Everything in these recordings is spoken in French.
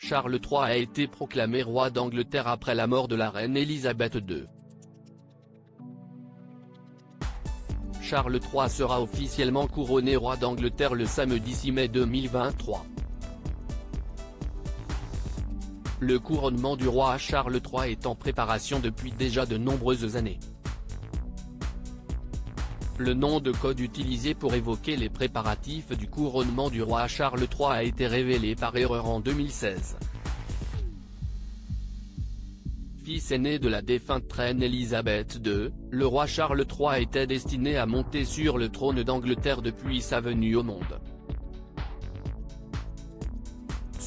Charles III a été proclamé roi d'Angleterre après la mort de la reine Elisabeth II. Charles III sera officiellement couronné roi d'Angleterre le samedi 6 mai 2023. Le couronnement du roi Charles III est en préparation depuis déjà de nombreuses années. Le nom de code utilisé pour évoquer les préparatifs du couronnement du roi Charles III a été révélé par erreur en 2016. Fils aîné de la défunte reine Elisabeth II, le roi Charles III était destiné à monter sur le trône d'Angleterre depuis sa venue au monde.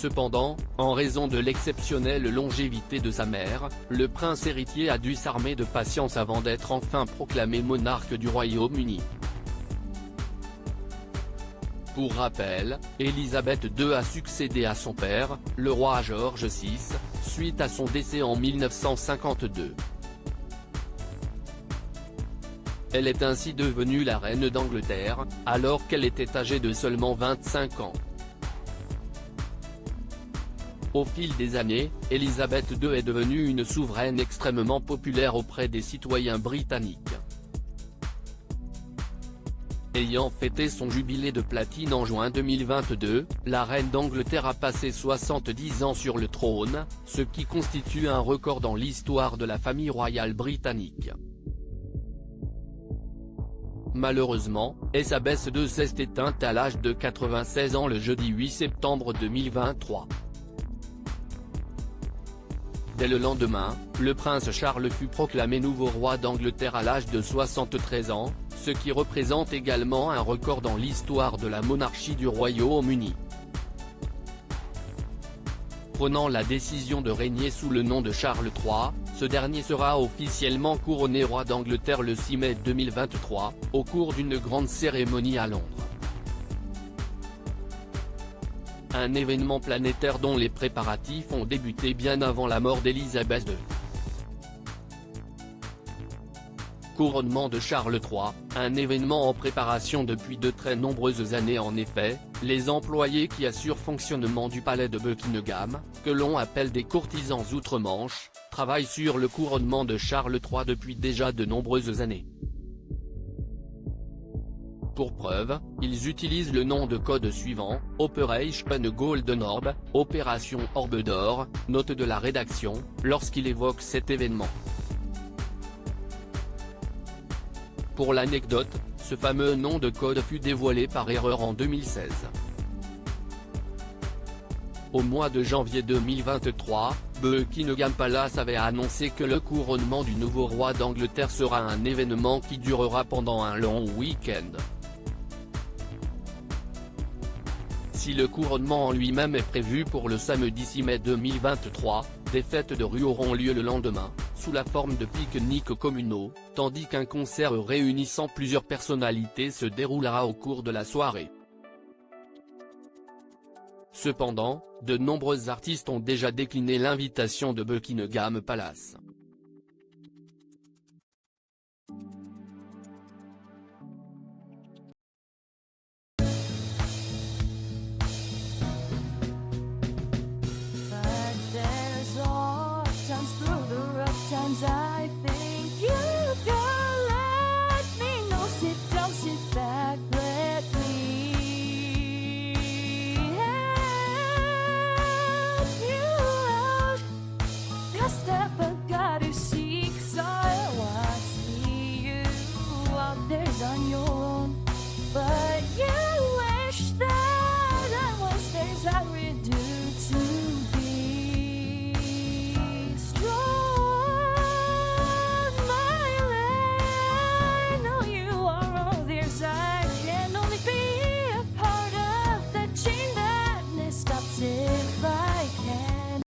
Cependant, en raison de l'exceptionnelle longévité de sa mère, le prince héritier a dû s'armer de patience avant d'être enfin proclamé monarque du Royaume-Uni. Pour rappel, Elisabeth II a succédé à son père, le roi George VI, suite à son décès en 1952. Elle est ainsi devenue la reine d'Angleterre, alors qu'elle était âgée de seulement 25 ans. Au fil des années, Elisabeth II est devenue une souveraine extrêmement populaire auprès des citoyens britanniques. Ayant fêté son jubilé de platine en juin 2022, la reine d'Angleterre a passé 70 ans sur le trône, ce qui constitue un record dans l'histoire de la famille royale britannique. Malheureusement, Elisabeth II s'est éteinte à l'âge de 96 ans le jeudi 8 septembre 2023. Dès le lendemain, le prince Charles fut proclamé nouveau roi d'Angleterre à l'âge de 73 ans, ce qui représente également un record dans l'histoire de la monarchie du Royaume-Uni. Prenant la décision de régner sous le nom de Charles III, ce dernier sera officiellement couronné roi d'Angleterre le 6 mai 2023, au cours d'une grande cérémonie à Londres. Un événement planétaire dont les préparatifs ont débuté bien avant la mort d'Elisabeth II. Couronnement de Charles III, un événement en préparation depuis de très nombreuses années en effet, les employés qui assurent fonctionnement du palais de Buckingham, que l'on appelle des courtisans outre-Manche, travaillent sur le couronnement de Charles III depuis déjà de nombreuses années. Pour preuve, ils utilisent le nom de code suivant, Operation Golden Orb, Opération Orbe d'Or, note de la rédaction, lorsqu'il évoque cet événement. Pour l'anecdote, ce fameux nom de code fut dévoilé par erreur en 2016. Au mois de janvier 2023, Buckingham Palace avait annoncé que le couronnement du nouveau roi d'Angleterre sera un événement qui durera pendant un long week-end. Si le couronnement en lui-même est prévu pour le samedi 6 mai 2023, des fêtes de rue auront lieu le lendemain, sous la forme de pique-niques communaux, tandis qu'un concert réunissant plusieurs personnalités se déroulera au cours de la soirée. Cependant, de nombreux artistes ont déjà décliné l'invitation de Buckingham Palace.